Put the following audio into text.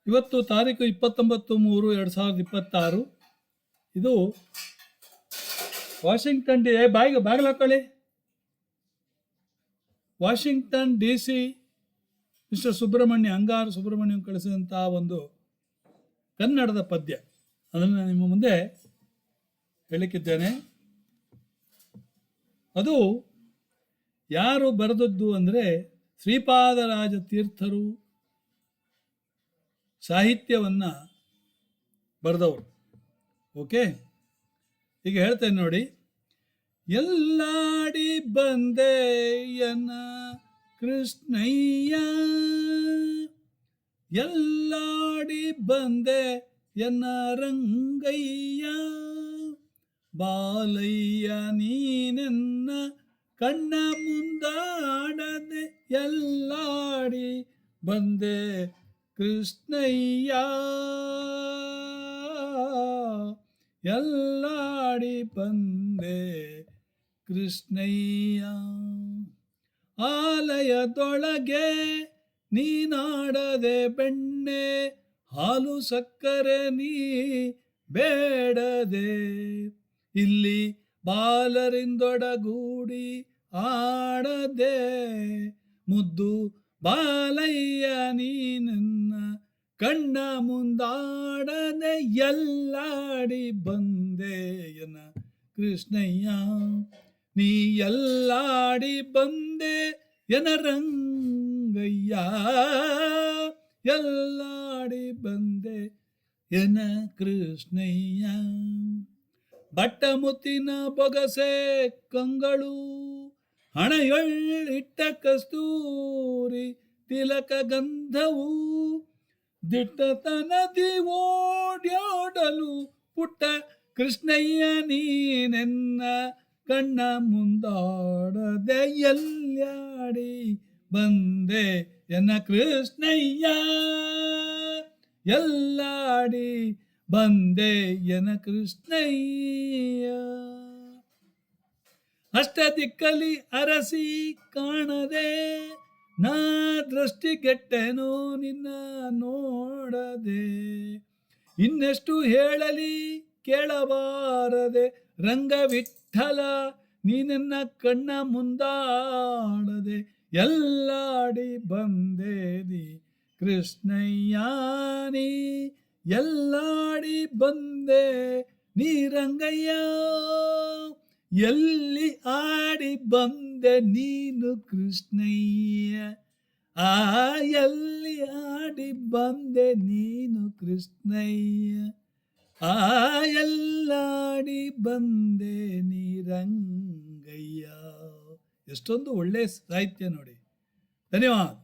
ಇವತ್ತು ತಾರೀಕು 29/3/2026. ಇದು ವಾಷಿಂಗ್ಟನ್ ಬಾಗಿಲು ಹಾಕೊಳ್ಳಿ. ವಾಷಿಂಗ್ಟನ್ DC ಮಿಸ್ಟರ್ ಸುಬ್ರಹ್ಮಣ್ಯ ಅಂಗಾರ ಸುಬ್ರಹ್ಮಣ್ಯಂ ಕಳಿಸಿದಂತಹ ಒಂದು ಕನ್ನಡದ ಪದ್ಯ, ಅದನ್ನು ನಿಮ್ಮ ಮುಂದೆ ಹೇಳಿಕ್ಕಿದ್ದೇನೆ. ಅದು ಯಾರು ಬರೆದದ್ದು ಅಂದರೆ ಶ್ರೀಪಾದರಾಜ ತೀರ್ಥರು ಸಾಹಿತ್ಯವನ್ನು ಬರೆದವರು. ಓಕೆ, ಈಗ ಹೇಳ್ತೇನೆ ನೋಡಿ. ಎಲ್ಲಾಡಿ ಬಂದೆಯನ ಕೃಷ್ಣಯ್ಯ, ಎಲ್ಲಾಡಿ ಬಂದೆ ಎನ್ನ ರಂಗಯ್ಯ, ಬಾಲಯ್ಯ ನೀನೆನ್ನ ಕಣ್ಣ ಮುಂದಾಡದೆ, ಎಲ್ಲಾಡಿ ಬಂದೆ ಕೃಷ್ಣಯ್ಯ, ಎಲ್ಲಾಡಿ ಬಂದೆ ಕೃಷ್ಣಯ್ಯ. ಆಲಯದೊಳಗೆ ನೀನಾಡದೆ ಬೆಣ್ಣೆ, ಹಾಲು ಸಕ್ಕರೆ ನೀ ಬೇಡದೆ, ಇಲ್ಲಿ ಬಾಲರಿಂದೊಡಗೂಡಿ ಆಡದೆ, ಮುದ್ದು ಬಾಲಯ್ಯ ನೀನನ್ನ ಕಣ್ಣ ಮುಂದಾಡದೆ, ಎಲ್ಲಾಡಿ ಬಂದೆಯನ ಕೃಷ್ಣಯ್ಯ, ನೀ ಎಲ್ಲಾಡಿ ಬಂದೆ ಎನ ರಂಗಯ್ಯ, ಎಲ್ಲಾಡಿ ಬಂದೆ ಎನ ಕೃಷ್ಣಯ್ಯ. ಬಟ್ಟ ಮುತ್ತಿನ ಬೊಗಸೆ ಕಂಗಳು, ಹಣೆಯೊಳ್ಳಿಟ್ಟ ಕಸ್ತೂರಿ ತಿಲಕ ಗಂಧವು, ದಿಟ್ಟತನದಿ ಓಡ್ಯಾಡಲು ಪುಟ್ಟ ಕೃಷ್ಣಯ್ಯ ನೀನೆನ್ನ ಕಣ್ಣ ಮುಂದಾಡದೆ, ಎಲ್ಲಾಡಿ ಬಂದೆ ಎನ್ನ ಕೃಷ್ಣಯ್ಯ, ಎಲ್ಲಾಡಿ ಬಂದೆ ಎನ ಕೃಷ್ಣಯ್ಯ. ಅಷ್ಟ ದಿಕ್ಕಲಿ ಅರಸಿ ಕಾಣದೆ, ನಾ ದೃಷ್ಟಿಗೆಟ್ಟೆನೋ ನಿನ್ನ ನೋಡದೆ, ಇನ್ನೆಷ್ಟು ಹೇಳಲಿ ಕೇಳಬಾರದೆ, ರಂಗವಿಠಲ ನೀನನ್ನ ಕಣ್ಣ ಮುಂದಾಡದೆ, ಎಲ್ಲಾಡಿ ಬಂದೆ ನೀ ಕೃಷ್ಣಯ್ಯ, ನೀ ಎಲ್ಲಾಡಿ ಬಂದೆ ನೀ ರಂಗಯ್ಯ, ಎಲ್ಲಿ ಆಡಿ ಬಂದೆ ನೀನು ಕೃಷ್ಣಯ್ಯ, ಎಲ್ಲಿ ಆಡಿ ಬಂದೆ ನೀನು ಕೃಷ್ಣಯ್ಯ, ಎಲ್ಲಾಡಿ ಬಂದೆ ನೀ ರಂಗಯ್ಯ. ಎಷ್ಟೊಂದು ಒಳ್ಳೆಯ ಸಾಹಿತ್ಯ ನೋಡಿ. ಧನ್ಯವಾದ.